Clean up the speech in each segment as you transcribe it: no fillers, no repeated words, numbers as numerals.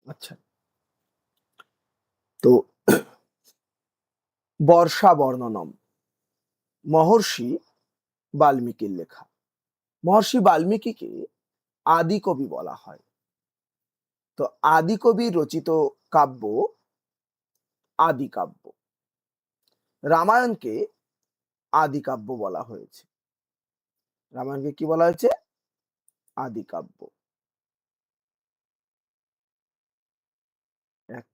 আচ্ছা, তো বর্ষা বর্ণনম মহর্ষি বাল্মীকির লেখা। মহর্ষি বাল্মীকিকে আদিকবি বলা হয়। তো আদিকবি রচিত কাব্য আদিকাব্য। রামায়ণকে আদিকাব্য বলা হয়েছে। রামায়ণকে কি বলা হয়েছে? আদিকাব্য। এক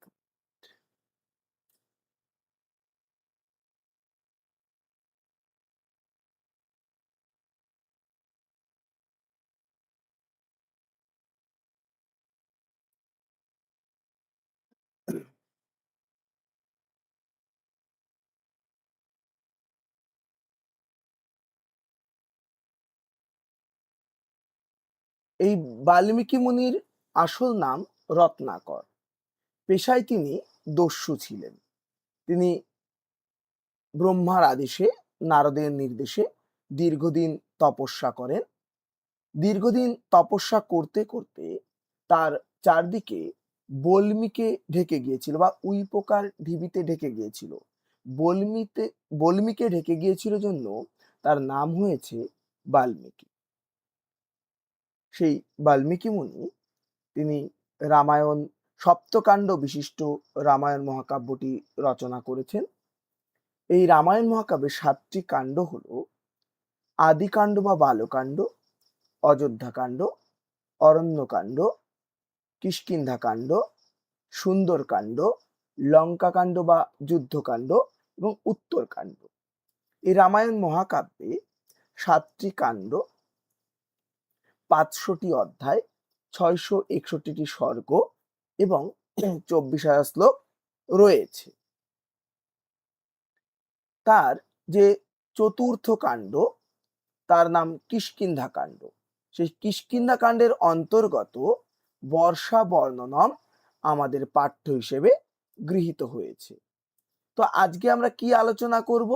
এই বাল্মীকি মুনির আসল নাম রত্নাকর। পেশায় তিনি দস্যু ছিলেন। তিনি ব্রহ্মার আদেশে, নারদের নির্দেশে দীর্ঘদিন তপস্যা করেন। দীর্ঘদিন তপস্যা করতে করতে তার চারদিকে বল্মীকে ঢেকে গিয়েছিল বা উইপোকার ঢিবিতে ঢেকে গিয়েছিল। বল্মীকে ঢেকে গিয়েছিল জন্য তার নাম হয়েছে বাল্মীকি। সেই বাল্মীকি মুনি তিনি রামায়ণ সপ্তকাণ্ড বিশিষ্ট রামায়ণ মহাকাব্যটি রচনা করেছেন। এই রামায়ণ মহাকাব্যের ৭টি কাণ্ড হলো আদিকাণ্ড বা বালকাণ্ড, অযোধ্যাকাণ্ড, অরণ্যকাণ্ড, কিষ্কিন্ধাকাণ্ড, সুন্দরকাণ্ড, লঙ্কাকাণ্ড বা যুদ্ধকাণ্ড এবং উত্তরকাণ্ড। এই রামায়ণ মহাকাব্যে ৭টি কাণ্ড, ৫০০টি অধ্যায়, ৬৬১টি সর্গ এবং ২৪,০০০ শ্লোক রয়েছে। তার যে চতুর্থ কাণ্ড তার নাম কিষ্কিন্ধাকাণ্ড। সেই কিষ্কিন্ধাকাণ্ডের অন্তর্গত বর্ষা বর্ণনম আমাদের পাঠ্য হিসেবে গৃহীত হয়েছে। তো আজকে আমরা কি আলোচনা করব?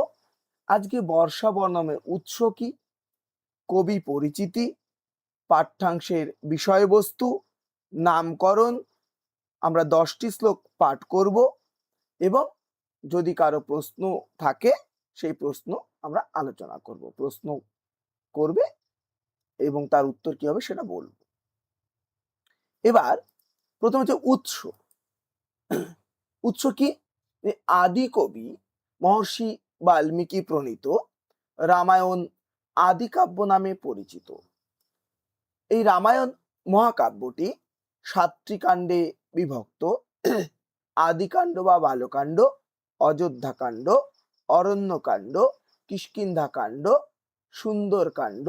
আজকে বর্ষা বর্ণমের উৎস কি, কবি পরিচিতি, পাঠ্যাংশের বিষয়বস্তু, নামকরণ, আমরা 10টি শ্লোক পাঠ করব এবং যদি কারো প্রশ্ন থাকে সেই প্রশ্ন আমরা আলোচনা করব। প্রশ্ন করবে এবং তার উত্তর কি হবে সেটা বলবো। এবার প্রথম হচ্ছে উৎস। উৎস কি? আদি কবি মহর্ষি বাল্মীকি প্রণীত রামায়ণ আদিকাব্য নামে পরিচিত। এই রামায়ণ মহাকাব্যটি ৭টি কাণ্ডে বিভক্ত। আদিকাণ্ড বা বালকাণ্ড, অযোধ্যাকাণ্ড, অরণ্যকাণ্ড, কিষ্কিন্ধাকাণ্ড, সুন্দরকাণ্ড,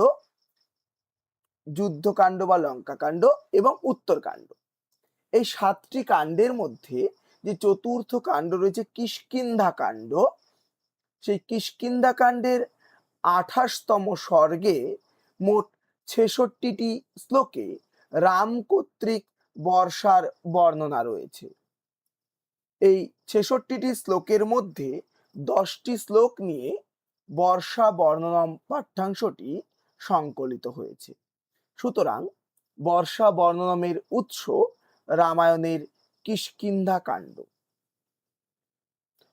যুদ্ধকাণ্ড বা লঙ্কাকাণ্ড এবং উত্তরকাণ্ড। এই ৭টি কাণ্ডের মধ্যে যে চতুর্থ কাণ্ড রয়েছে কিষ্কিন্ধাকাণ্ড, সেই কিষ্কিন্ধাকাণ্ডের ২৮তম সর্গে মোট ৬৬টি শ্লোকে রাম কর্তৃক বর্ষার বর্ণনা রয়েছে। এই ৬৬টি শ্লোকের মধ্যে 10টি শ্লোক নিয়ে বর্ষা বর্ণনম পাঠ্যাংশটি সংকলিত হয়েছে। সুতরাং বর্ষা বর্ণনমের উৎস রামায়ণের কিষ্কিন্ধাকাণ্ড।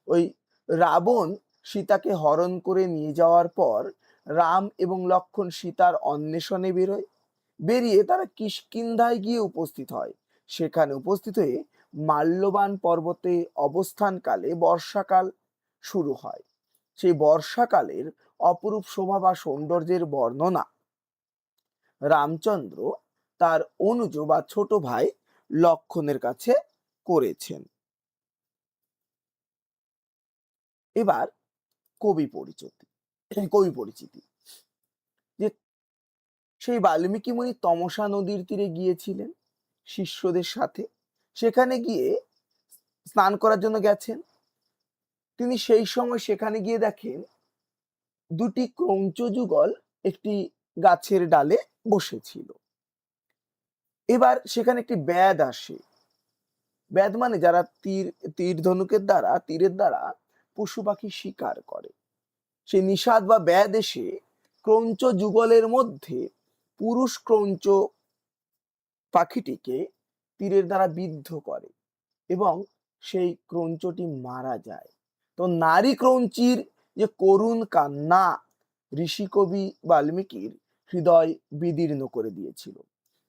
ওই রাবণ সীতাকে হরণ করে নিয়ে যাওয়ার পর রাম এবং লক্ষ্মণ সীতার অন্বেষণে বেরোয়। বেরিয়ে তারা কিষ্কিন্ধায় গিয়ে উপস্থিত হয়। সেখানে উপস্থিত হয়ে মাল্যবান পর্বতে অবস্থানকালে বর্ষাকাল শুরু হয়। সেই বর্ষাকালের অপরূপ শোভা বা সৌন্দর্যের বর্ণনা রামচন্দ্র তার অনুজ বা ছোট ভাই লক্ষ্মণের কাছে করেছেন। এবার কবি পরিচিতি। যে সেই বাল্মীকি মুনি তমসা নদীর তীরে গিয়েছিলেন শিষ্যদের সাথে। সেখানে গিয়ে স্নান করার জন্য গেছেন। তিনি সেই সময় সেখানে গিয়ে দেখেন দুটি ক্রৌঞ্চ যুগল একটি গাছের ডালে বসেছিল। এবার সেখানে একটি ব্যাধ আসে। ব্যাধ মানে যারা তীর ধনুকের দ্বারা তীরের দ্বারা পশু পাখি শিকার করে। সেই নিষাদ বা ব্যাধ এসে ক্রৌঞ্চ যুগলের মধ্যে পুরুষ ক্রৌঞ্চ পাখিটিকে তীরের দ্বারা বিদ্ধ করে এবং সেই ক্রঞ্চটি মারা যায়। তো নারী ক্রঞ্চির যে করুণ কান্না ঋষিকবি বাল্মীকির হৃদয় বিদীর্ণ করে দিয়েছিল।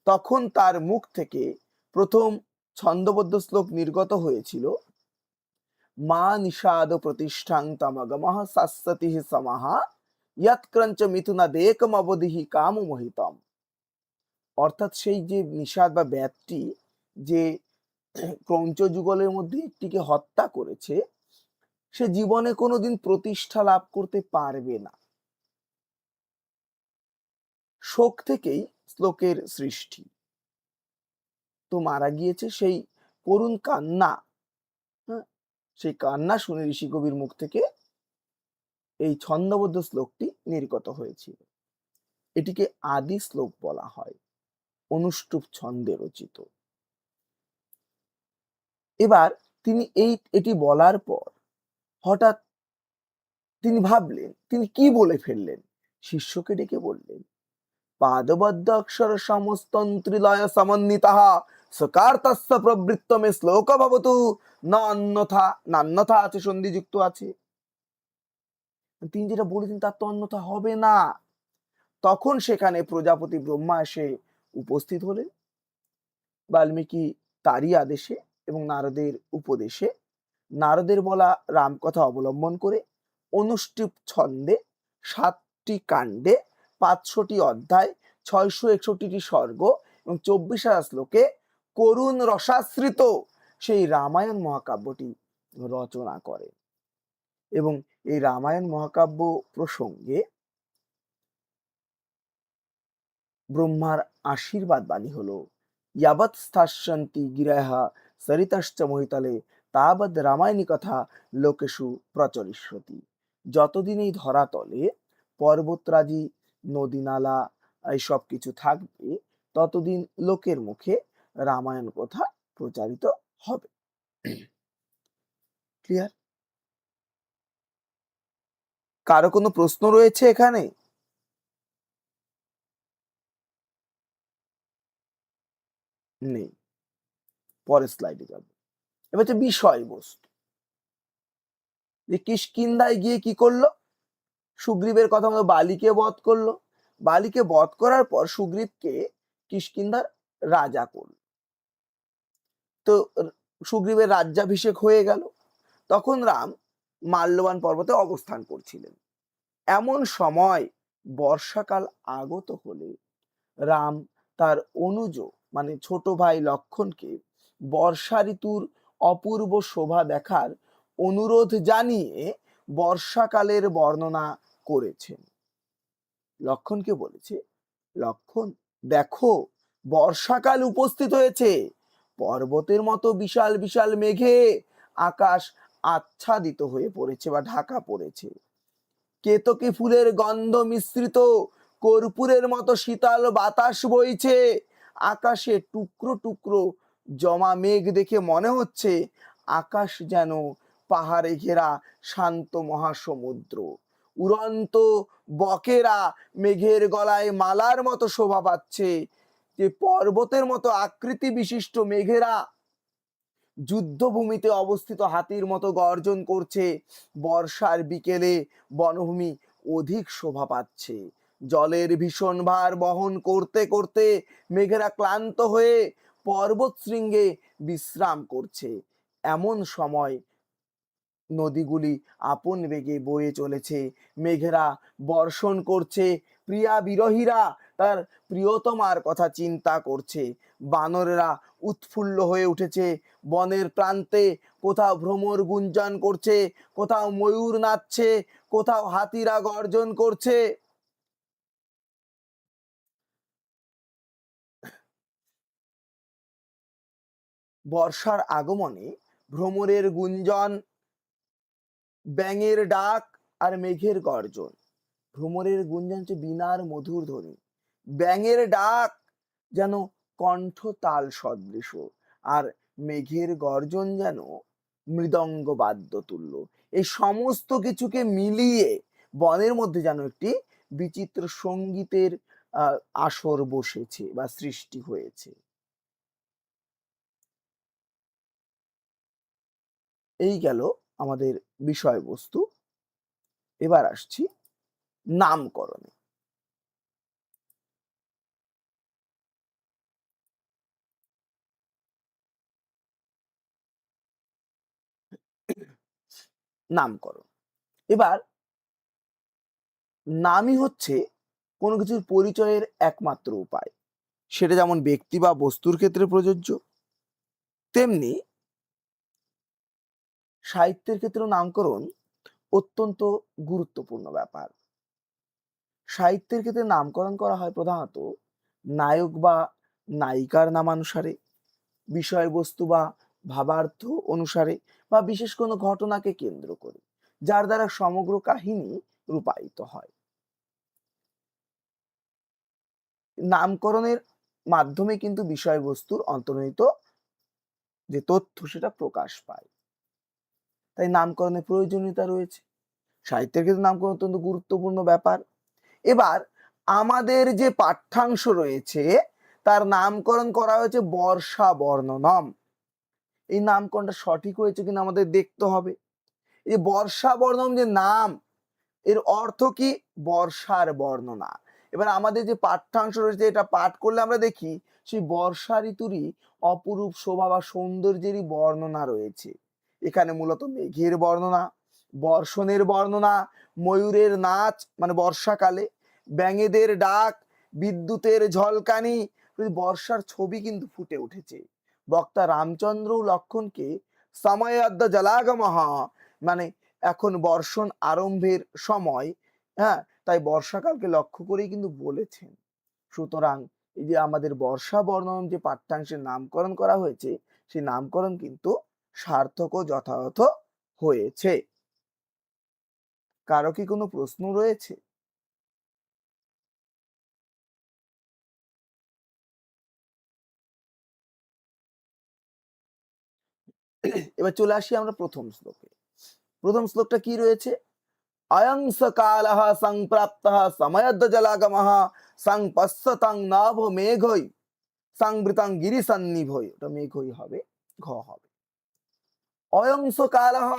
তখন তার মুখ থেকে প্রথম ছন্দবদ্ধ শ্লোক নির্গত হয়েছিল, মা নিষাদ প্রতিষ্ঠাং তমগমঃ শাশ্বতিঃ সমাহা ইয়ৎক্রঞ্চ মিথুনাদেকম অবধিহি কামমোহিতম। অর্থাৎ সেই যে নিষাদ বা ব্যাধটি যে ক্রঞ্চ যুগলের মধ্যে একটিকে হত্যা করেছে, সে জীবনে কোনোদিন প্রতিষ্ঠা লাভ করতে পারবে না। শোক থেকেই শ্লোকের সৃষ্টি। তো মারা গিয়েছে, সেই করুণ কান্না, হ্যাঁ, সেই কান্না শুনে ঋষি কবির মুখ থেকে এই ছন্দবদ্ধ শ্লোকটি নির্গত হয়েছিল। এটিকে আদি শ্লোক বলা হয়, অনুষ্টুপ ছন্দে রচিত। এবার তিনি এটি বলার পর হঠাৎ তিনি ভাবলেন, তিনি কি বলে ফেললেন। শিষ্যকে ডেকে বললেন, পাদবদ্ধ অক্ষর সমস্তন্ত্রিলয় সমন্বিতঃ সকার্তস্য প্রবৃত্তমে শ্লোক ভবতু না অন্যথা, না অন্যথা আছে, সন্ধিযুক্ত আছে। তিনি যেটা বলেছেন তার তো অন্যথা হবে না। তখন সেখানে প্রজাপতি ব্রহ্মা এসে উপস্থিত হলেন। বাল্মীকি তারই আদেশে এবং নারদের উপদেশে, নারদের বলা রামকথা অবলম্বন করে অনুষ্টুপ ছন্দে 7টি কাণ্ডে 500টি অধ্যায় 661টি সর্গ এবং 24,000 শ্লোকে করুণ রসাশ্রিত সেই রামায়ণ মহাকাব্যটি রচনা করে। এবং এই রামায়ণ মহাকাব্য প্রসঙ্গে ব্রহ্মার আশীর্বাদ বাণী হলো, ইয়াবৎ স্থাস্যন্তি গিরাহ সরিতাশ্চ মহিতলে তাবৎ রামায়ণী কথা লোকেষু প্রচলিষ্যতি। যতদিন এই ধরাতলে পর্বতরাজি, নদী নালা এইসব কিছু থাকবে, ততদিন লোকের মুখে রামায়ণ কথা প্রচারিত হবে। ক্লিয়ার? কারো কোনো প্রশ্ন রয়েছে এখানে? নেই। পরের স্লাইডে যাব। এবার হচ্ছে বিষয়বস্তু। যে কিষ্কিন্ধায় গিয়ে কি করলো, সুগ্রীবের কথা মতো বালিকে বধ করলো। বালিকে বধ করার পর সুগ্রীবকে কিষ্কিন্ধার রাজা করল। তো সুগ্রীবের রাজ্যাভিষেক হয়ে গেল। তখন রাম মাল্যবান পর্বতে অবস্থান করছিলেন। এমন সময় বর্ষাকাল আগত হলে রাম তার অনুজ মানে ছোট ভাই লক্ষণকে বর্ষা ঋতুর অপূর্ব শোভা দেখার অনুরোধ জানিয়ে বর্ষাকালের বর্ণনা করেছেন। লক্ষণকে বলেছে, লক্ষণ দেখো, বর্ষাকাল উপস্থিত হয়েছে। পর্বতের মতো বিশাল বিশাল মেঘে আকাশ আচ্ছাদিত হয়ে পড়েছে বা ঢাকা পড়েছে। কেতকী ফুলের গন্ধ মিশ্রিত কর্পূরের মতো শীতল বাতাস বইছে। আকাশে টুকরো টুকরো জমা মেঘ দেখে মনে হচ্ছে আকাশ যেন পাহাড়ে ঘেরা শান্ত মহাসমুদ্র। উড়ন্ত বকেরা মেঘের গলায় মালার মতো শোভা পাচ্ছে। যে পর্বতের মতো আকৃতি বিশিষ্ট মেঘেরা যুদ্ধভূমিতে অবস্থিত হাতির মতো গর্জন করছে। বর্ষার বিকেলে বনভূমি অধিক শোভা পাচ্ছে। জলের ভীষণ ভার বহন করতে করতে মেঘেরা ক্লান্ত হয়ে পর্বত শৃঙ্গে বিশ্রাম করছে। এমন সময় নদীগুলি আপন বেগে বয়ে চলেছে, মেঘেরা বর্ষণ করছে। প্রিয়া বিরহীরা তার প্রিয়তমার কথা চিন্তা করছে। বানরেরা উৎফুল্ল হয়ে উঠেছে। বনের প্রান্তে কোথাও ভ্রমর গুঞ্জন করছে, কোথাও ময়ূর নাচছে, কোথাও হাতিরা গর্জন করছে। বর্ষার আগমনে ভ্রমরের গুঞ্জন, ব্যাঙের ডাক আর মেঘের গর্জন। ভ্রমরের গুঞ্জন হচ্ছে বীণার মধুর ধ্বনি, ব্যাঙের ডাক যেন কণ্ঠ তাল সদৃশ, আর মেঘের গর্জন যেন মৃদঙ্গ বাদ্য তুল্য। এই সমস্ত কিছুকে মিলিয়ে বনের মধ্যে যেন একটি বিচিত্র সঙ্গীতের আসর বসেছে বা সৃষ্টি হয়েছে। এই গেল আমাদের বিষয়বস্তু। এবার আসছি নামকরণে। নামকরণ, এবার নামই হচ্ছে কোনো কিছুর পরিচয়ের একমাত্র উপায়। সেটা যেমন ব্যক্তি বা বস্তুর ক্ষেত্রে প্রযোজ্য, তেমনি সাহিত্যের ক্ষেত্রেও নামকরণ অত্যন্ত গুরুত্বপূর্ণ ব্যাপার। সাহিত্যের ক্ষেত্রে নামকরণ করা হয় প্রধানত নায়ক বা নায়িকার নামানুসারে, বিষয়বস্তু বা ভাবার্থ অনুসারে, বা বিশেষ কোনো ঘটনাকে কেন্দ্র করে, যার দ্বারা সমগ্র কাহিনী রূপায়িত হয়। নামকরণের মাধ্যমে কিন্তু বিষয়বস্তুর অন্তর্নিহিত যে তথ্য সেটা প্রকাশ পায়। তাই নামকরণের প্রয়োজনীয়তা রয়েছে। সাহিত্যের ক্ষেত্রে নামকরণ অত্যন্ত গুরুত্বপূর্ণ ব্যাপার। এবার আমাদের যে পাঠ্যাংশ রয়েছে তার নামকরণ করা হয়েছে বর্ষা বর্ণনম। এই নামকরণটা সঠিক হয়েছে কিনা আমাদের দেখতে হবে। এই বর্ষা বর্ণনম যে নাম, এর অর্থ কি? বর্ষার বর্ণনা। এবার আমাদের যে পাঠ্যাংশ রয়েছে এটা পাঠ করলে আমরা দেখি সেই বর্ষা ঋতুরই অপরূপ শোভা বা সৌন্দর্যেরই বর্ণনা রয়েছে। এখানে মূলত মেঘের বর্ণনা, বর্ষণের বর্ণনা, ময়ূরের নাচ মানে বর্ষাকালে, ব্যাঙেদের ডাক, বিদ্যুতের ঝলকানি, বর্ষার ছবি কিন্তু ফুটে উঠেছে। বক্তা রামচন্দ্র লক্ষণকে সময়াদ্য জলাগমহ মানে এখন বর্ষণ আরম্ভের সময়, হ্যাঁ, তাই বর্ষাকালকে লক্ষ্য করেই কিন্তু বলেছেন। সুতরাং এই যে আমাদের বর্ষা বর্ণন যে পাঠ্যাংশের নামকরণ করা হয়েছে সেই নামকরণ কিন্তু সার্থক ও যথাযথ হয়েছে। কারো কি কোনো প্রশ্ন রয়েছে? এবার চলে আসি আমরা প্রথম শ্লোকে। প্রথম শ্লোকটা কি রয়েছে? অয়ং স কালঃ সংপ্রাপ্তঃ সময়দ্য জলাগমঃ সংপশ্যতং নভ মেঘৈ সংবৃতং গিরিসন্নিভৈ। ওটা মেঘই হবে, ঘ হবে। অয়ং স কালঃ,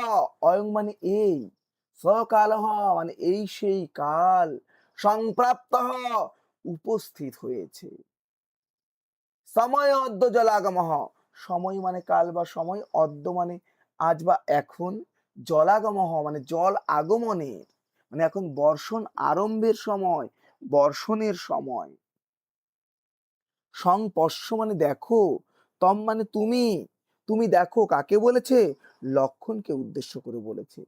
অয়ং মানে এই, স কালঃ মানে এই সেই কাল, সংপ্রাপ্তঃ উপস্থিত হয়েছে, সময় অদ্য জলাগমঃ সময় মানে কাল বা সময়, অদ্য মানে আজ বা এখন, জলাগমঃ মানে জল আগমনের, মানে এখন বর্ষণ আরম্ভের সময়, বর্ষণের সময়। সংপর্শ মানে দেখো, তম মানে তুমি, তুমি দেখো কাকে বলেছে? লক্ষণকে উদ্দেশ্য করে বলেছে।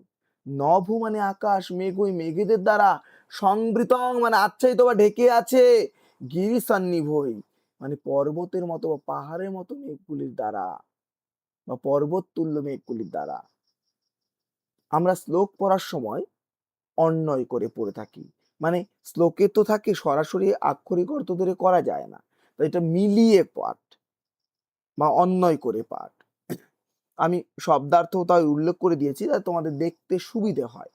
নভ মানে আকাশ, মেঘ ওই মেঘেদের দ্বারা, সংবৃতং মানে আচ্ছাদিত বা ঢেকে আছে, গিরি সন্নিভৈ মানে পর্বতের মতো বা পাহাড়ের মতো মেঘগুলির দ্বারা বা পর্বত তুল্য মেঘগুলির দ্বারা। আমরা শ্লোক পড়ার সময় অন্বয় করে পড়ে থাকি, মানে শ্লোকে তো থাকে সরাসরি আক্ষরিক অর্থ ধরে করা যায় না, তো এটা মিলিয়ে পাঠ বা অন্বয় করে পাঠ। আমি শব্দার্থ তাই উল্লেখ করে দিয়েছি যাতে তোমাদের দেখতে সুবিধে হয়।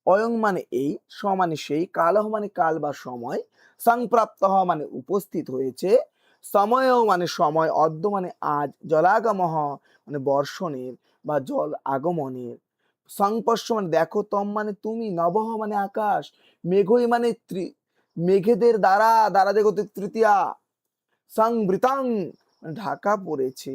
অয়ং মানে এই, স মানে সেই, কালহ মানে কাল বা সময়, সংপ্রাপ্ত মানে উপস্থিত হয়েছে, সময়ও মানে সময়, অদ্য মানে আজ, জলাগমহ মানে বর্ষণের বা জল আগমনের, সংপর্শ মানে দেখো, তম মানে তুমি, নবহ মানে আকাশ, মেঘই মানে মেঘেদের দ্বারা, দ্বারা দেখো তৃতীয়া, সংবৃতাং মানে ঢাকা পড়েছে,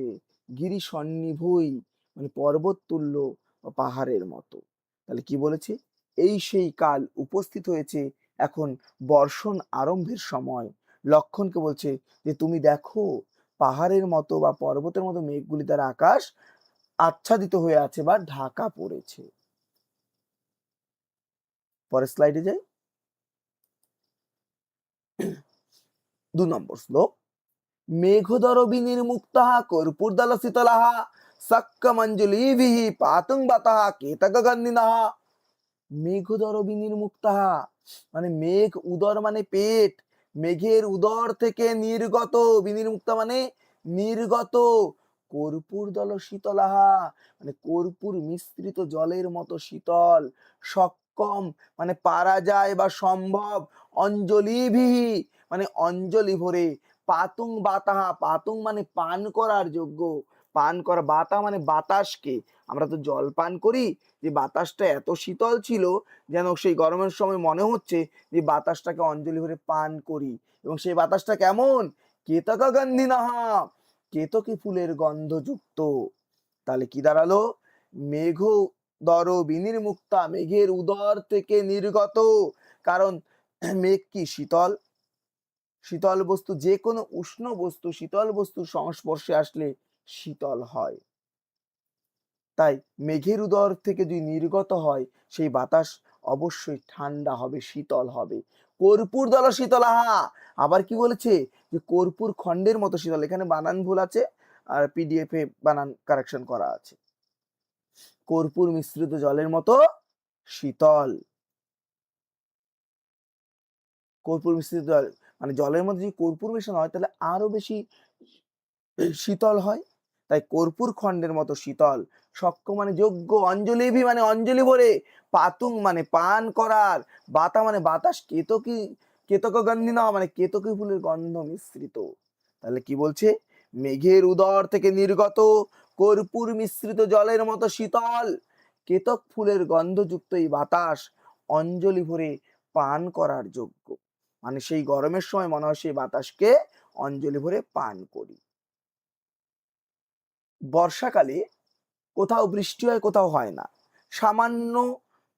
গিরি সন্নিভৈ মানে পর্বত তুল্য বা পাহাড়ের মতো। তাহলে কি বলেছে? এই সেই কাল উপস্থিত হয়েছে, এখন বর্ষণ আরম্ভের সময়। লক্ষণকে বলছে যে তুমি দেখো পাহাড়ের মতো বা পর্বতের মতো মেঘগুলি দ্বারা আকাশ আচ্ছাদিত হয়ে আছে বা ঢাকা পড়েছে। পরের স্লাইডে যাই। 2 নম্বর শ্লোক। মেঘদর বিনির্মুক্তঃ কর্পূরদল শীতলঃ সক্কমঞ্জলিভিঃ পাতুং বাতাঃ কেতকগন্ধিনঃ। মেঘদর বিনির্মুক্তঃ মানে মেঘ, উদর মানে পেট, মেঘের উদর থেকে নির্গত, বিনির্মুক্ত মানে নির্গত, কর্পূরদল শীতলঃ মানে কর্পূর মিশ্রিত জলের মতো শীতল, সক্কম মানে পারা যায় বা সম্ভব, অঞ্জলিভিঃ মানে অঞ্জলি ভরে, পাতুং বাতাহা পাতুং মানে পান করার যোগ্য, পান করা, বাতা মানে বাতাসকে, আমরা তো জল পান করি, যে বাতাসটা এত শীতল ছিল যেন সেই গরমের সময় মনে হচ্ছে যে বাতাসটাকে অঞ্জলি ভরে পান করি। এবং সেই বাতাসটা কেমন? কেতক গন্ধিনহা, কেতকী ফুলের গন্ধযুক্ত। তাহলে কি দাঁড়ালো? মেঘ দর বিনির্মুক্তা, মেঘের উদর থেকে নির্গত। কারণ মেঘ কি? শীতল, শীতল বস্তু, যে কোনো উষ্ণ বস্তু শীতল বস্তুর সংস্পর্শে আসলে শীতল হয়। তাই মেঘের উদর থেকে যদি নির্গত হয় সেই বাতাস অবশ্যই ঠান্ডা হবে, শীতল হবে। কর্পূর দল শীতলাহা, আবার কি বলেছে? যে কর্পূর খণ্ডের মতো শীতল। এখানে বানান ভুল আছে, আর পিডিএফ এ বানান কারেকশন করা আছে। কর্পূর মিশ্রিত জলের মতো শীতল। কর্পূর মিশ্রিত জল মানে জলের মধ্যে যদি কর্পূর মেশানো হয় তাহলে আরো বেশি শীতল হয়। তাই কর্পূর খণ্ডের মতো শীতল। শক্য মানে যোগ্য, অঞ্জলিভি মানে অঞ্জলি ভরে, পাতুং মানে পান করার, বাতা মানে বাতাস, কেতকী কেতক গন্ধিনা মানে কেতকী ফুলের গন্ধ মিশ্রিত। তাহলে কি বলছে? মেঘের উদর থেকে নির্গত কর্পূর মিশ্রিত জলের মতো শীতল কেতক ফুলের গন্ধযুক্ত এই বাতাস অঞ্জলি ভরে পান করার যোগ্য। মানে সেই গরমের সময় মনে হয় সেই বাতাসকে অঞ্জলি ভরে পান করি। বর্ষাকালে কোথাও বৃষ্টি হয়, কোথাও হয় না, সামান্য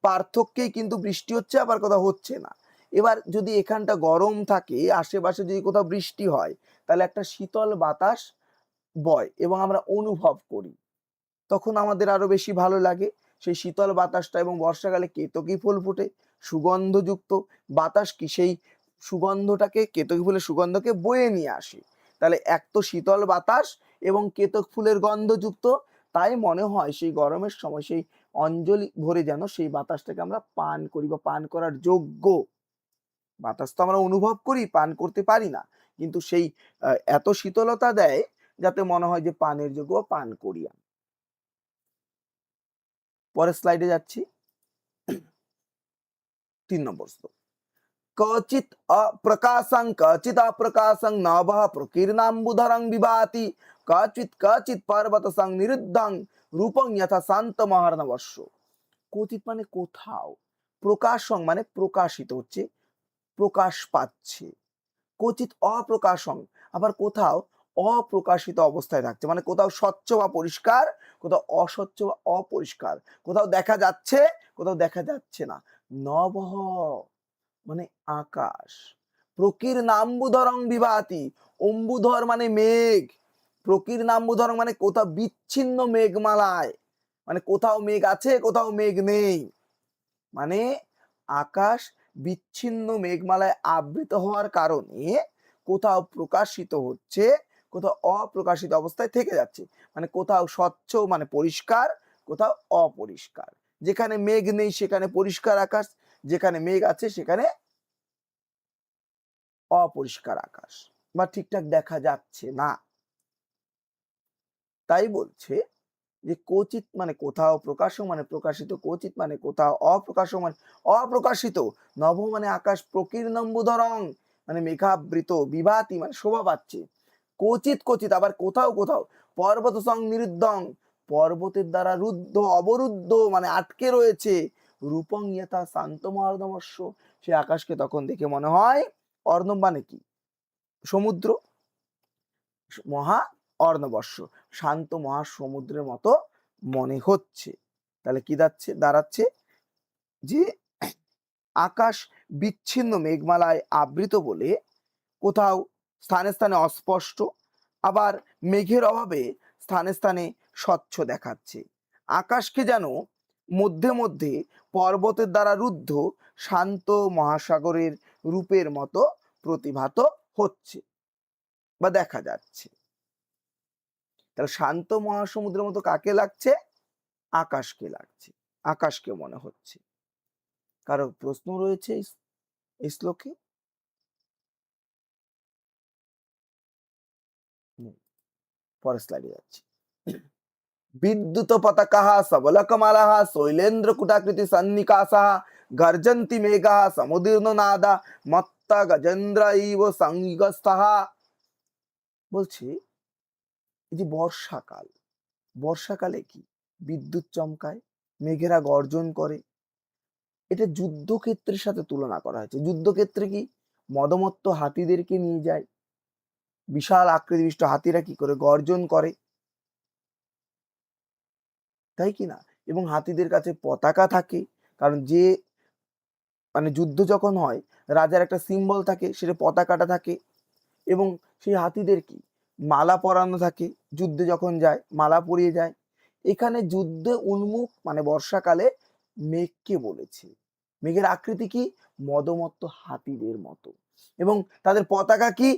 পার্থক্যেই কিন্তু বৃষ্টি হচ্ছে, আবার কোথাও হচ্ছে না। এবার যদি এখানটা গরম থাকে, আশেপাশে যদি কোথাও বৃষ্টি হয়, তাহলে একটা শীতল বাতাস বয় এবং আমরা অনুভব করি, তখন আমাদের আরো বেশি ভালো লাগে সেই শীতল বাতাসটা। এবং বর্ষাকালে কেতকী ফুল ফুটে, সুগন্ধযুক্ত বাতাস কি সেই সুগন্ধটাকে, কেতকী ফুলের সুগন্ধকে বয়ে নিয়ে আসে। তাহলে এক তো শীতল বাতাস এবং কেতক ফুলের গন্ধযুক্ত, তাই মনে হয় সেই গরমের সময় সেই অঞ্জলি ভরে যেন সেই বাতাসটাকে আমরা পান করি বা পান করার যোগ্য। বাতাস তো আমরা অনুভব করি, পান করতে পারি না, কিন্তু সেই এত শীতলতা দেয় যাতে মনে হয় যে পানের যোগ্য, পান করি। পরের স্লাইডে যাচ্ছি, 3 নম্বর শ্লোক। कचित् अप्रकाशं कचित् अप्रकाशं नभः प्रकीर्णाम्बुधरं विभाति कचित् कचित् पर्वतसं निरुद्धं रूपं यथा शान्तमहार्णवस्य। কচিত মানে কোথাও, প্রকাশং মানে প্রকাশিত হচ্ছে, প্রকাশ পাচ্ছে। কচিত অপ্রকাশং, আবার কোথাও অপ্রকাশিত অবস্থায় থাকছে, মানে কোথাও স্বচ্ছ বা পরিষ্কার, কোথাও অস্বচ্ছ বা অপরিষ্কার, কোথাও দেখা যাচ্ছে, কোথাও দেখা যাচ্ছে না। নভঃ মানে আকাশ, প্রকীর নাম্বুধরং বিভাতি, অম্বুধর মানে মেঘ, প্রকীর নাম্বুধরং মানে কোথাও বিচ্ছিন্ন মেঘমালায়, মানে কোথাও মেঘ আছে, কোথাও মেঘ নেই, মানে আকাশ বিচ্ছিন্ন মেঘমালায় আবৃত হওয়ার কারণে কোথাও প্রকাশিত হচ্ছে, কোথাও অপ্রকাশিত অবস্থায় থেকে যাচ্ছে। মানে কোথাও স্বচ্ছ মানে পরিষ্কার, কোথাও অপরিষ্কার। যেখানে মেঘ নেই সেখানে পরিষ্কার আকাশ, যেখানে মেঘ আছে সেখানে অপরিষ্কার আকাশ বা ঠিকঠাক দেখা যাচ্ছে না। তাই বলছে যে কোচিত মানে কোথাও, প্রকাশ মানে প্রকাশিত, কোচিত মানে কোথাও, অপ্রকাশ মানে অপ্রকাশিত, নভ মানে আকাশ, প্রকীর্ণম্বুধরং মানে মেঘাবৃত, বিভাতি মানে শোভা পাচ্ছে, কোচিত কোচিত আবার কোথাও কোথাও, পর্বত সং নিরুদ্ধং পর্বতের দ্বারা রুদ্ধ, অবরুদ্ধ মানে আটকে রয়েছে, রূপং ইয়থা শান্তম অর্ণবস্য সে আকাশকে তখন দেখে মনে হয়, অর্ণব মানে কি? সমুদ্র, মহা অর্ণবস্য শান্ত মহাসমুদ্রের মতো মনে হচ্ছে। তাহলে কি দাঁড়াচ্ছে যে আকাশ বিচ্ছিন্ন মেঘমালায় আবৃত বলে কোথাও স্থানে স্থানে অস্পষ্ট, আবার মেঘের অভাবে স্থানে স্থানে স্বচ্ছ দেখাচ্ছে। আকাশকে যেন মধ্যে মধ্যে পর্বতের দ্বারা রুদ্ধ শান্ত মহাসাগরের রূপের মতো প্রতিভাত হচ্ছে বা দেখা যাচ্ছে। তাহলে শান্ত মহাসমুদ্রের মতো কাকে লাগছে? আকাশকে লাগছে, আকাশকে মনে হচ্ছে। কারো প্রশ্ন রয়েছে এই শ্লোকে? পরের স্লাইডে যাচ্ছি। বিদ্যুৎ পতাকাः सबलकमलः শৈলেন্দ্র কুটাকৃতি সন্নিকাশাः গর্জন্তি মেঘাः সমুদীর্ণ নাদা মত্তা গজেন্দ্র ইব সংগস্তাः। বলছি এই যে বর্ষাকাল, বর্ষাকালে কি বিদ্যুৎ চমকায়, মেঘেরা গর্জন করে। এটা যুদ্ধক্ষেত্রের সাথে তুলনা করা হয়েছে। যুদ্ধক্ষেত্রে কি মদমত্ত হাতিদেরকে নিয়ে যায়, বিশাল আকৃতি বিশিষ্ট হাতিরা কি করে গর্জন করে, তাই কি না? এবং হাতিদের কাছে পতাকা থাকে, কারণ যে মানে যুদ্ধ যখন হয় রাজার একটা সিম্বল থাকে, সেটা পতাকাটা থাকে। এবং সেই হাতিদের কি মালা পরানো থাকে, যুদ্ধে যখন যায় মালা পরিয়ে যায়। এখানে যুদ্ধে উন্মুখ মানে বর্ষাকালে মেঘকে বলেছে। মেঘের আকৃতি কি মদমত্ত হাতিদের মতো, এবং তাদের পতাকা কি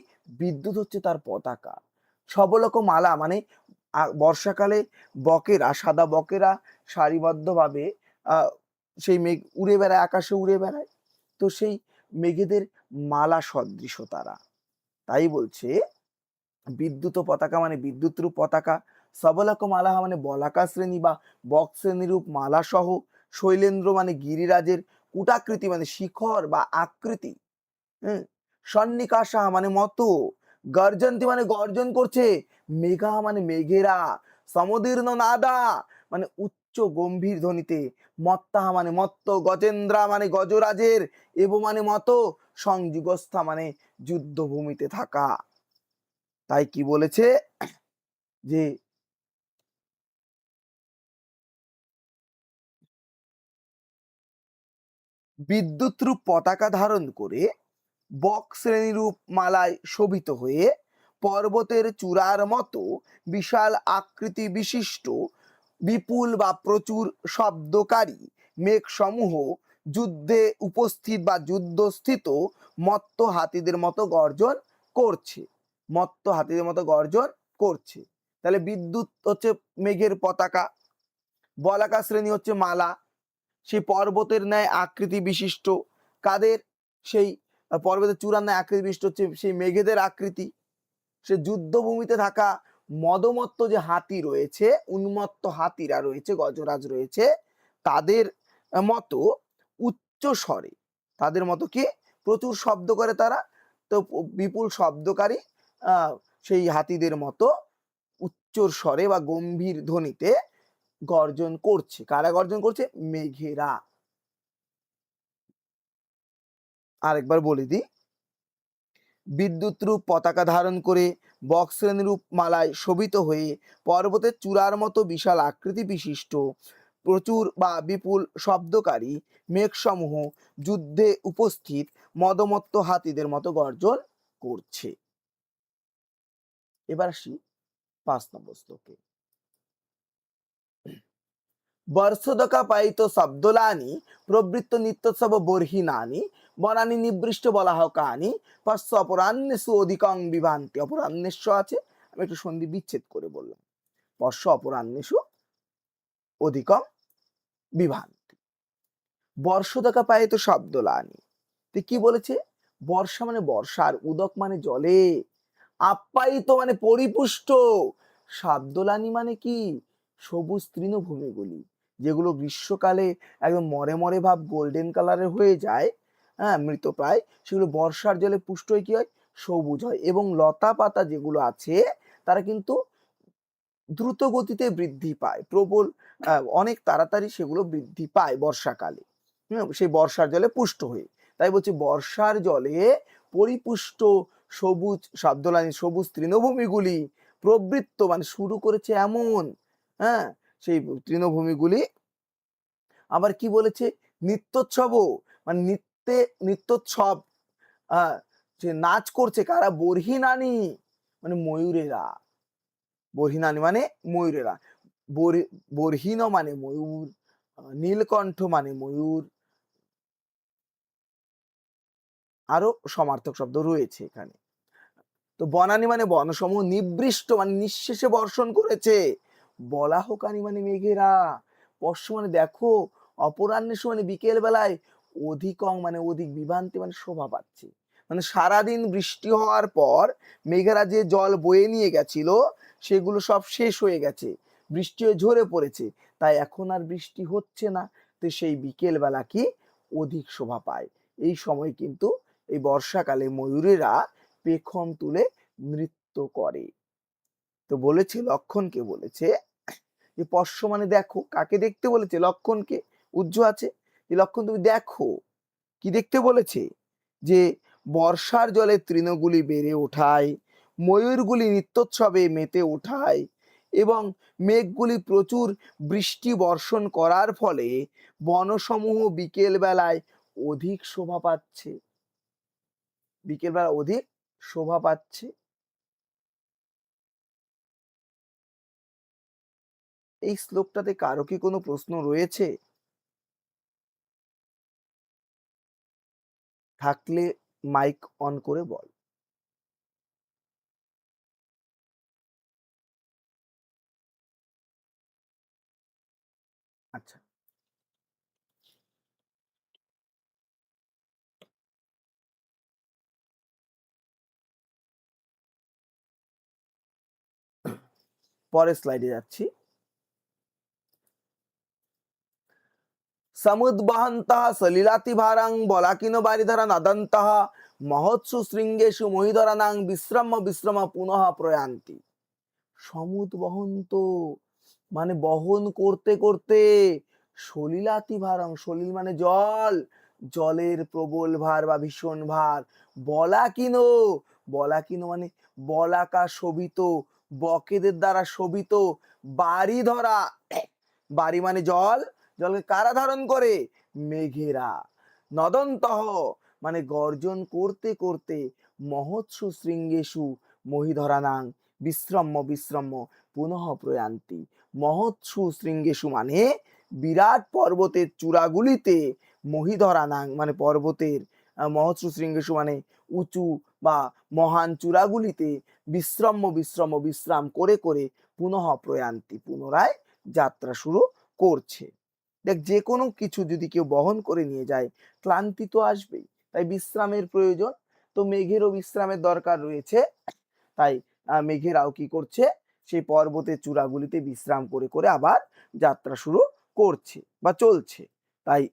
বিদ্যুৎ হচ্ছে তার পতাকা। সবলক মালা মানে বর্ষাকালে বকেরা, সাদা বকেরা সারিবদ্ধভাবে আহ সেই মেঘ উড়ে বেড়ায়, আকাশে উড়ে বেড়ায়। তো সেই মেঘেদের মালা সদৃশ তারা। তাই বলছে বিদ্যুৎ পতাকা মানে বিদ্যুৎ রূপ পতাকা, সবলক মালা মানে বলাকা শ্রেণী বা বক শ্রেণীরূপ মালা সহ, শৈলেন্দ্র মানে গিরিরাজের কূটাকৃতি মানে শিখর বা আকৃতি, হম, সন্নিকাশা মানে মতো, গর্জন্তি মানে গর্জন করছে, মেঘা মানে মেঘেরা, সমদীর্ণ নাদা মানে উচ্চ গম্ভীর ধ্বনিতে, মত্তাহা মানে মত্ত, গজেন্দ্রা মানে গজরাজের, এব মানে মতো, সংযুগস্থা মানে যুদ্ধভূমিতে থাকা। তাই কি বলেছে যে বিদ্যুৎ রূপ পতাকা ধারণ করে বক শ্রেণীরূপ মালায় শোভিত হয়ে পর্বতের চূড়ার মতো বিশাল আকৃতি বিশিষ্ট বিপুল বা প্রচুর শব্দকারী মেঘ সমূহ যুদ্ধে উপস্থিত বা যুদ্ধস্থিত মত্ত হাতিদের মতো গর্জন করছে, মত্ত হাতিদের মতো গর্জন করছে। তাহলে বিদ্যুৎ হচ্ছে মেঘের পতাকা, বলাকা শ্রেণী হচ্ছে মালা, সেই পর্বতের ন্যায় আকৃতি বিশিষ্ট কাদের, সেই পর্বতের চূড়ার ন্যায় আকৃতি বিশিষ্ট হচ্ছে সেই মেঘেদের আকৃতি। সে যুদ্ধভূমিতে থাকা মদমত্ত যে হাতি রয়েছে, উন্মত্ত হাতিরা রয়েছে, গজরাজ রয়েছে, তাদের মতো উচ্চ স্বরে, তাদের মতো কি প্রচুর শব্দ করে তারা, তো বিপুল শব্দকারী সেই হাতিদের মতো উচ্চ স্বরে বা গম্ভীর ধ্বনিতে গর্জন করছে। কারা গর্জন করছে? মেঘেরা। আরেকবার বলে দিই, বিদ্যুৎ রূপ পতাকা ধারণ করে বক্সশ্রেণীরূপ মালায় শোভিত হয়ে পর্বতের চূড়ার মতো বিশাল আকৃতি বিশিষ্ট প্রচুর বা বিপুল শব্দকারী মেঘসমূহ যুদ্ধে উপস্থিত মদমত্ত হাতিদের মতো গর্জন করছে। এবার আসি 5 নম্বর শ্লোকে। বর্ষদকা পাইত শব্দলানি প্রবৃত্ত নিত্যোৎসব বর্হিনানি বনানি নিবৃষ্ট বলাহকানি পশ্চ অপরাহ্নেষু অধিকং বিভান্তি। অপরাহ্নেশ্ব আছে, আমি একটু সন্ধি বিচ্ছেদ করে বললাম, পশ্চ অপরাহ্নেষু অধিকং বিভান্তি। বর্ষদকা পাইত শব্দলানি, তো কি বলেছে? বর্ষা মানে বর্ষা, আর উদক মানে জলে, আপ্যায়িত মানে পরিপুষ্ট, শাব্দলানি মানে কি সবুজ তৃণভূমিগুলি, যেগুলো গ্রীষ্মকালে একদম মরে মরে ভাব গোল্ডেন কালারের হয়ে যায়, হ্যাঁ মৃতপ্রায়, সেগুলো বর্ষার জলে পুষ্ট হয়ে কি হয় সবুজ হয়। এবং লতা পাতা যেগুলো আছে তারা কিন্তু দ্রুত গতিতে বৃদ্ধি পায়, প্রবল অনেক তাড়াতাড়ি সেগুলো বৃদ্ধি পায় বর্ষাকালে, সেই বর্ষার জলে পুষ্ট হয়ে। তাই বলছি বর্ষার জলে পরিপুষ্ট সবুজ শব্দলানি সবুজ তৃণভূমিগুলি প্রবৃত্ত মানে শুরু করেছে এমন, হ্যাঁ সেই তৃণভূমিগুলি আবার কি বলেছে নিত্যোৎসব মানে নিত্যোৎসব, যে নাচ করছে কারা? বর্হিনানি মানে ময়ূরেরা, বর্হিনানি মানে ময়ূরেরা, বর্হিন মানে ময়ূর, নীলকণ্ঠ মানে ময়ূর, আরো সমার্থক শব্দ রয়েছে এখানে। তো বনানি মানে বনসমূহ, নিবৃষ্ট মানে নিঃশেষে বর্ষণ করেছে, বলাহকানি মানে মেঘেরা, পশ্চ মানে দেখো, অপরাহ্নেষু মানে বিকেল বেলায়, অধিকং মানে অধিক, বিভান্তি মানে শোভা পাচ্ছে, মানে সারাদিন বৃষ্টি হওয়ার পর মেঘেরা যে জল বয়ে নিয়ে গেছিল সেগুলো সব শেষ হয়ে গেছে, বৃষ্টি হয়ে ঝরে পড়েছে, তাই এখন আর বৃষ্টি হচ্ছে না। তো সেই বিকেল বেলা কি অধিক শোভা পায়। এই সময় কিন্তু এই বর্ষাকালে ময়ূরেরা পেখম তুলে নৃত্য করে। তো বলেছে লক্ষণকে বলেছে যে পশ্য মানে দেখো, কাকে দেখতে বলেছে? লক্ষণকে। উজ্জ আছে, যে লক্ষণ তুমি দেখো। কি দেখতে বলেছে? যে বর্ষার জলে তৃণগুলি বেড়ে ওঠায়, ময়ূরগুলি নৃত্যোৎসবে মেতে ওঠায় এবং মেঘগুলি প্রচুর বৃষ্টি বর্ষণ করার ফলে বনসমূহ বিকেল বেলায় অধিক শোভা পাচ্ছে। বিকেল বেলা অধিক শোভা পাচ্ছে। এই শ্লোকটাতে কারো কি কোনো প্রশ্ন রয়েছে? থাকলে মাইক অন করে বল। আচ্ছা, পরের স্লাইডে যাচ্ছি। সমুদ্বহন্তः সলিলাতিভারাং বলাকিন বারিধরা নদন্তः মহৎসু শৃঙ্গেষু মহিধরানাং বিশ্রম্য বিশ্রম পুনঃ প্রয়ান্তি। সমুদ বহন্ত মানে বহন করতে করতে, সলিলাতি ভারং, সলিল মানে জল, জলের প্রবল ভার বা ভীষণ ভার, বলাকিনো, বলাকিনো মানে বলাকা শোভিত, বকেদের দ্বারা শোভিত, বাড়ি ধরা, বাড়ি মানে জল, জলকে কারা ধারণ করে? মেঘেরা। নদন্তঃ মানে গর্জন করতে করতে, মহৎসু শৃঙ্গেষু মহিধরানাং বিশ্রম্য বিশ্রম্য পুনঃ প্রয়ান্তি। মহৎসু শৃঙ্গেষু মানে বিরাট পর্বতের চূড়াগুলিতে, মহিধরানাং মানে পর্বতের, মহৎসু শৃঙ্গেষু মানে উঁচু বা মহান চূড়াগুলিতে, বিশ্রম্য বিশ্রম্য বিশ্রাম করে করে, পুনঃ প্রয়ান্তি পুনরায় যাত্রা শুরু করছে। দেখ, যে কোনো কিছু যদি কেউ বহন করে নিয়ে যায়, ক্লান্তি তো আসবেই, তাই বিশ্রামের প্রয়োজন। তো মেঘেরও বিশ্রামের দরকার রয়েছে, তাই মেঘেরাও কি করছে? সেই পর্বতের চূড়াগুলিতে বিশ্রাম করে করে আবার যাত্রা শুরু করছে বা চলছে। তাই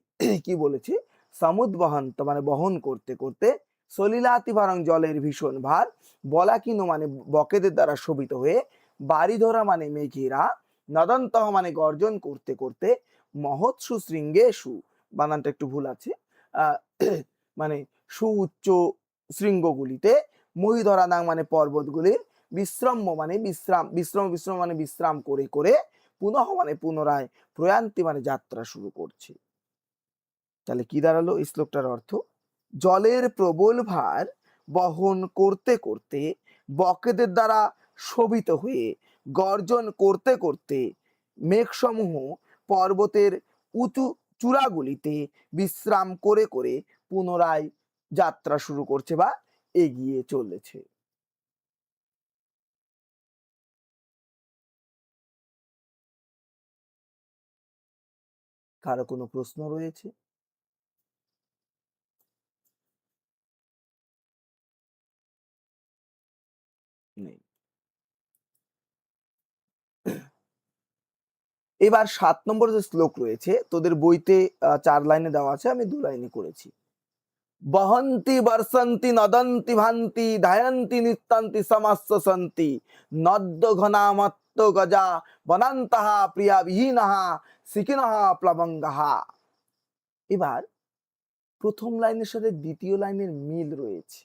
কি বলেছে? সমুদ্বহন্ত মানে বহন করতে করতে, সলিলাতি ভারং জলের ভীষণ ভার, বলাকিনো মানে বকেদের দ্বারা শোভিত হয়ে, বাড়ি ধরা মানে মেঘেরা, নদন্তঃ মানে গর্জন করতে করতে, মহৎসু শৃঙ্গেষু, বানানটা একটু ভুল আছে, আহ মানে সুউচ্চ শৃঙ্গগুলিতে, মহিধরানাং মানে পর্বতগুলির, বিশ্রম্য মানে বিশ্রাম, বিশ্রম বিশ্রম মানে বিশ্রাম করে করে, পুনঃ মানে পুনরায়, প্রয়ান্তি মানে যাত্রা শুরু করছে। তাহলে কি দাঁড়ালো এই শ্লোকটার অর্থ? জলের প্রবল ভার বহন করতে করতে, বকেদের দ্বারা শোভিত হয়ে, গর্জন করতে করতে, মেঘসমূহ পর্বতের উঁচু চূড়াগুলিতে বিশ্রাম করে করে পুনরায় যাত্রা শুরু করছে বা এগিয়ে চলেছে। কারো কোনো প্রশ্ন রয়েছে? নেই। এবার ৭ নম্বর যে শ্লোক রয়েছে, তোদের বইতে ৪ লাইনে দেওয়া আছে, আমি ২ লাইনে করেছি। বহন্তি বর্ষন্তি নদন্তি ভান্তি ধায়ন্তি নিত্যান্তি সমাস্যসন্তি নদ্য ঘনামত্ত গজা বনান্তহা প্রিয়া বিহীনহা সিকিনহা প্লবঙ্গহা। এবার প্রথম লাইনের সাথে দ্বিতীয় লাইনের মিল রয়েছে।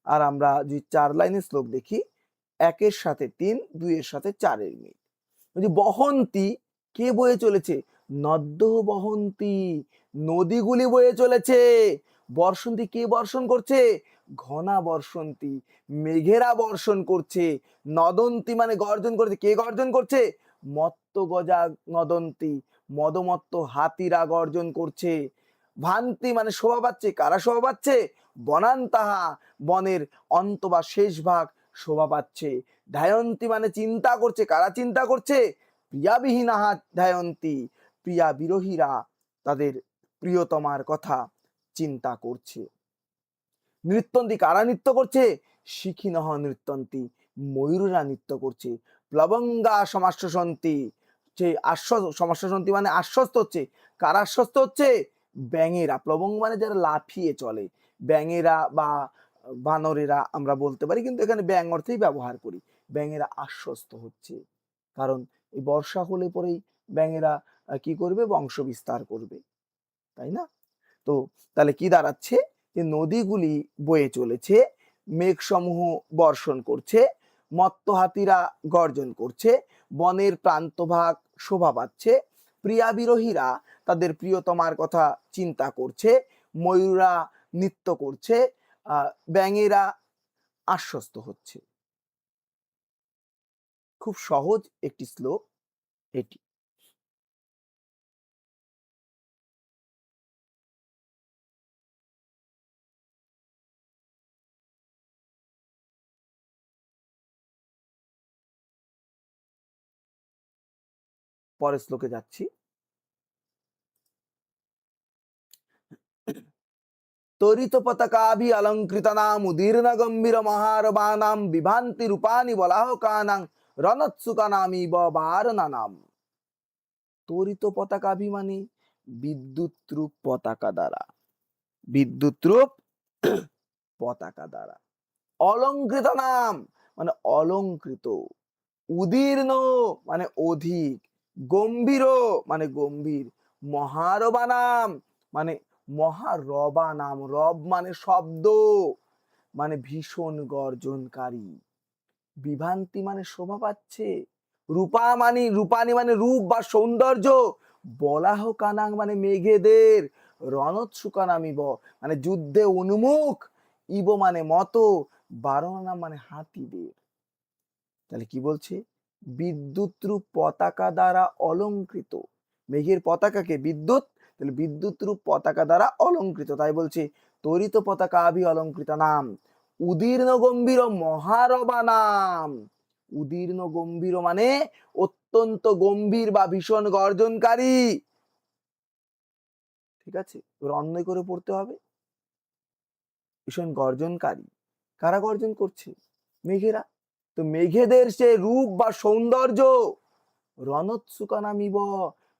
আর আমরা যদি ৪ লাইনের শ্লোক দেখি, ১-এর সাথে ৩, ২-এর সাথে ৪-এর মিল। বহন্তি, কে বয়ে চলেছে? নদ্য বহন্তি, নদীগুলি বয়ে চলেছে। বর্ষন্তি, কে বর্ষণ করছে? ঘনা বর্ষন্তি, মেঘেরা বর্ষণ করছে। নদন্তি মানে গর্জন করছে, কে গর্জন করছে? মত্ত গজা নদন্তি, মদমত্ত হাতিরা গর্জন করছে। ভান্তি মানে শোভা পাচ্ছে, কারা শোভা পাচ্ছে? বনান্তাহা, বনের অন্ত বা শেষ ভাগ শোভা পাচ্ছে। ধায়ন্তী মানে চিন্তা করছে, কারা চিন্তা করছে? প্রিয়াবিহীনাহা ধায়ন্তী, প্রিয়া বিরোহীরা তাদের প্রিয়তমার কথা চিন্তা করছে। নৃত্যন্তি, কারা নৃত্য করছে? শিখিনহ নৃত্যন্তি, ময়ূররা নৃত্য করছে। প্লবঙ্গা সমাশ্বসন্তি, যে সমাশ্বসন্তি মানে আশ্বস্ত হচ্ছে, কারা আশ্বস্ত হচ্ছে? ব্যাঙেরা। প্লবঙ্গ মানে যারা লাফিয়ে চলে, ব্যাঙেরা বা বানরেরা আমরা বলতে পারি, কিন্তু এখানে ব্যাঙ অর্থেই ব্যবহার করি। ব্যাঙেরা আশ্বস্ত হচ্ছে, কারণ এই বর্ষা হলে পরেই ব্যাঙেরা কি করবে, বংশ বিস্তার করবে, তাই না? তো তাহলে কি দাঁড়াচ্ছে, যে নদীগুলি বয়ে চলেছে, মেঘসমূহ বর্ষণ করছে, মত্ত হাতিরা গর্জন করছে, বনের প্রান্তভাগ শোভা পাচ্ছে, প্রিয়া বিরোহীরা তাদের প্রিয়তমার কথা চিন্তা করছে, ময়ূরা নৃত্য করছে, ব্যাঙেরা আশ্বস্ত হচ্ছে। খুব সহজ একটি শ্লোক এটি। পরের শ্লোকে যাচ্ছি। তরিত পতাকাভি অলঙ্কৃতানাম উদীর্ণ গম্ভীর মহারবানাম বিভান্তি রূপানি বলাহকানাং রণৎসুকানামিব বারনানাম। তরিত পতাকাভি মানে বিদ্যুৎ রূপ পতাকা দ্বারা, বিদ্যুৎ রূপ পতাকা দ্বারা। অলঙ্কৃত নাম মানে অলঙ্কৃত, উদীর্ণ মানে অধিক, গম্ভীর মানে গম্ভীর, মহারবানাম মানে মহারবানাম, রব মানে শব্দ, মানে ভীষণ গর্জনকারী, বিভান্তি মানে শোভা পাচ্ছে, রূপানি মানে রূপ বা সৌন্দর্য, বলাহ কানাং মানে মেঘেদের, রণৎসুকানামিব মানে যুদ্ধে উন্মুখ, ইব মানে মতো, বারণা মানে হাতিদের। তাহলে কি বলছে, বিদ্যুৎ রূপ পতাকা দ্বারা অলঙ্কৃত, মেঘের পতাকাকে বিদ্যুৎ, তাহলে বিদ্যুৎ রূপ পতাকা দ্বারা অলঙ্কৃত, তাই বলছে তরিত পতাকা আভি অলঙ্কৃত নাম উদীর্ণ গম্ভীর মহারবা নাম। উদীর্ণ গম্ভীর মানে অত্যন্ত গম্ভীর বা ভীষণ গর্জনকারী, ঠিক আছে, অন্যয় করে পড়তে হবে, ভীষণ গর্জনকারী। কারা গর্জন করছে, মেঘেরা, তো মেঘেদের সে রূপ বা সৌন্দর্য, রণৎসুকানামিব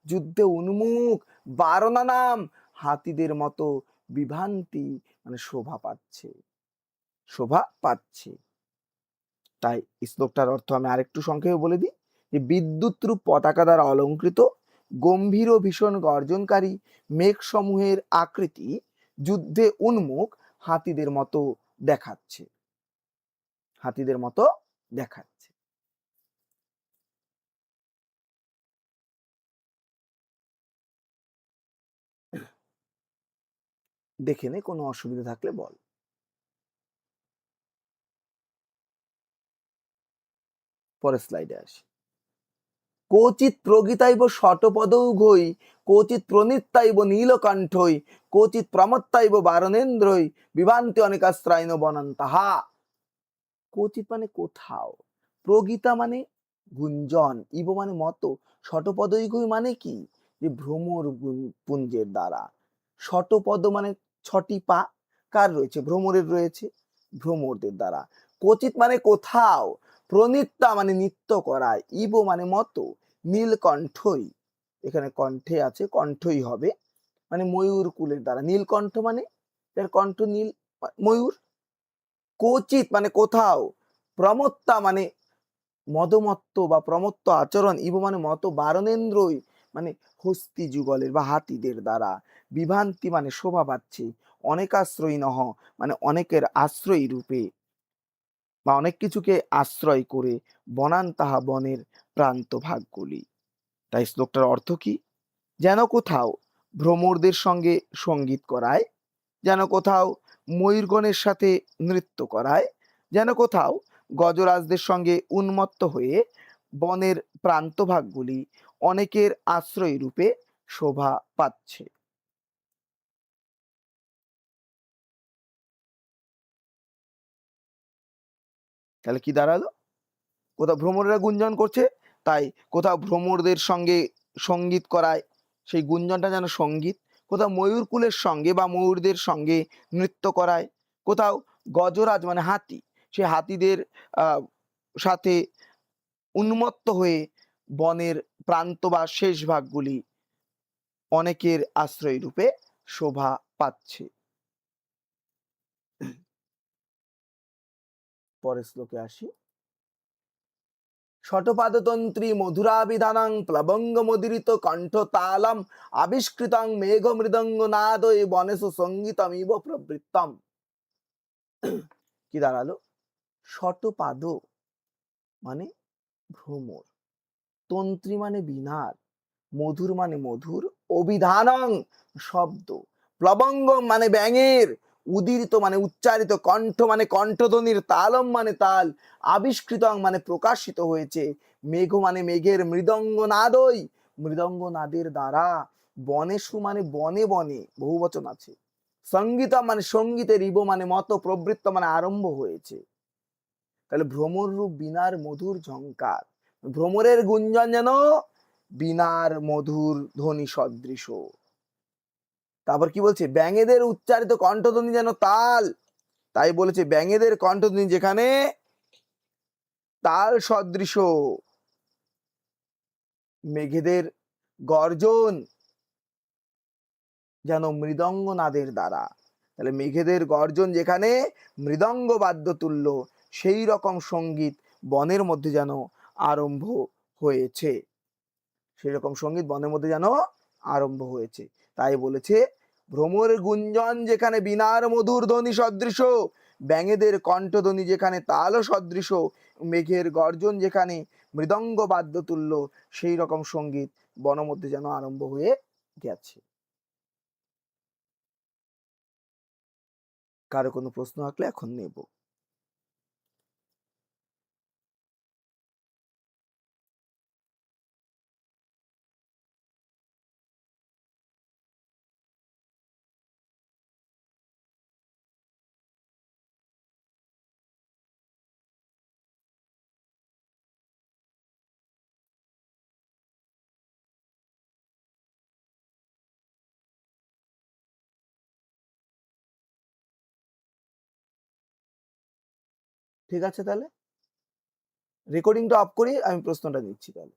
যুদ্ধে উন্মুখ, বারণা নাম হাতিদের মতো, বিভান্তি মানে শোভা পাচ্ছে, শোভা পাচ্ছে। তাই শ্লোকটার অর্থ আমি আরেকটু সংক্ষেপে বলে দিই, যে বিদ্যুৎ রূপ পতাকা দ্বারা অলঙ্কৃত, গম্ভীর ও ভীষণ গর্জনকারী মেঘ সমূহের আকৃতি যুদ্ধে উন্মুখ হাতিদের মতো দেখাচ্ছে, হাতিদের মতো দেখাচ্ছে। দেখে নে, কোনো অসুবিধা থাকলে বল। পরের স্লাইডে আসি। কোচিৎ প্রগীতাইব শটপদৌঘৈ, কোচিৎ প্রণীতাইব নীলকণ্ঠৈ, কোচিৎ প্রমত্তাইব বারণেন্দ্রৈ, বিভান্তি অনেকাস্ত্রাইন বনন্তাহা। কোচিৎ মানে কোথাও, প্রগীতা মানে গুঞ্জন, ইব মানে মতো, শটপদৈঘৈ মানে কি, যে ভ্রমর পুঞ্জের দ্বারা, শটপদ মানে ছটি পা, কার রয়েছে, ভ্রমরের রয়েছে, ভ্রমরদের দ্বারা। কোচিৎ মানে কোথাও, প্রণীতা মানে নৃত্য করায়, ইব মানে মতো, নীলকণ্ঠই, এখানে কণ্ঠে আছে, কণ্ঠই হবে, মানে ময়ূর কুলের দ্বারা, নীলকণ্ঠ মানে এর কণ্ঠ নীল, ময়ূর। কোচিৎ মানে কোথাও, প্রমত্তা মানে মদমত্ত বা প্রমত্ত আচরণ, ইব মানে মত, বারণেন্দ্রই মানে হস্তি যুগলের বা হাতিদের দ্বারা, বিভান্তি মানে শোভা পাচ্ছে, অনেকাশ্রয়ী নহ মানে অনেকের আশ্রয়ী রূপে বা অনেক কিছুকে আশ্রয় করে, বনান তাহা বনের প্রান্ত ভাগগুলি। তাই শ্লোকটার অর্থ কি, যেন কোথাও ভ্রমরদের সঙ্গে সঙ্গীত করায়, যেন কোথাও ময়ূরগণের সাথে নৃত্য করায়, যেন কোথাও গজরাজদের সঙ্গে উন্মত্ত হয়ে বনের প্রান্তভাগগুলি অনেকের আশ্রয় রূপে শোভা পাচ্ছে। তাহলে কি দাঁড়ালো, কোথাও ভ্রমরেরা গুঞ্জন করছে, তাই কোথাও ভ্রমরদের সঙ্গে সঙ্গীত করায়, সেই গুঞ্জনটা যেন সঙ্গীত, কোথাও ময়ূরকুলের সঙ্গে বা ময়ূরদের সঙ্গে নৃত্য করায়, কোথাও গজরাজ মানে হাতি, সে হাতিদের সাথে উন্মত্ত হয়ে বনের প্রান্ত বা শেষ ভাগগুলি অনেকের আশ্রয় রূপে শোভা পাচ্ছে। পরের শ্লোকে আসি। শটপাদতন্ত্রী মধুরাবিধানাং প্লবঙ্গ মদিরিত কণ্ঠ তালম আবিষ্কৃতং মেঘ মৃদঙ্গ নাদয়ে বনেশু সঙ্গীতমিব প্রবৃত্তম। কি দাঁড়ালো? শটপাদ মানে ভ্রমর, তন্ত্রী মানে বীণার, মধুর মানে মধুর, অভিধানং শব্দ, প্লবঙ্গম মানে ব্যাঙের, উদীরিত মানে উচ্চারিত, কণ্ঠ মানে কণ্ঠধ্বনির, তালম মানে তাল, আবিষ্কৃতং মানে প্রকাশিত হয়েছে, মেঘ মানে মেঘের, মৃদঙ্গ নাদই মৃদঙ্গ নাদের দ্বারা, বনেশু মানে বনে বনে বহুবচন আছে, সঙ্গীতম মানে সঙ্গীতের, ইব মানে মত, প্রবৃত্ত মানে আরম্ভ হয়েছে। তাহলে ভ্রমর রূপ বীণার মধুর ঝংকার, ভ্রমরের গুঞ্জন যেন বীণার মধুর ধ্বনি সদৃশ। তারপর কি বলছে? ব্যাঙেদের উচ্চারিত কণ্ঠধ্বনি যেন তাল, তাই বলেছে ব্যাঙেদের কণ্ঠধ্বনি যেখানে তাল সদৃশ, মেঘেদের গর্জন যেন মৃদঙ্গ নাদের দ্বারা। তাহলে মেঘেদের গর্জন যেখানে মৃদঙ্গ বাদ্য তুল্য, সেই রকম সঙ্গীত বনের মধ্যে যেন আরম্ভ হয়েছে, সেই রকম সঙ্গীত বনের মধ্যে যেন আরম্ভ হয়েছে। তাই বলেছে ভ্রমর গুঞ্জন যেখানে বীণার মধুর ধ্বনি সদৃশ, ব্যাঙেদের কণ্ঠধ্বনি যেখানে তাল সদৃশ, মেঘের গর্জন যেখানে মৃদঙ্গ বাদ্য তুল্য, সেই রকম সঙ্গীত বনের মধ্যে যেন আরম্ভ হয়ে গেছে। কারো কোনো প্রশ্ন থাকলে এখন নেব। ঠিক আছে, তাহলে রেকর্ডিংটা অফ করি, আমি প্রশ্নটা নিচ্ছি তাহলে।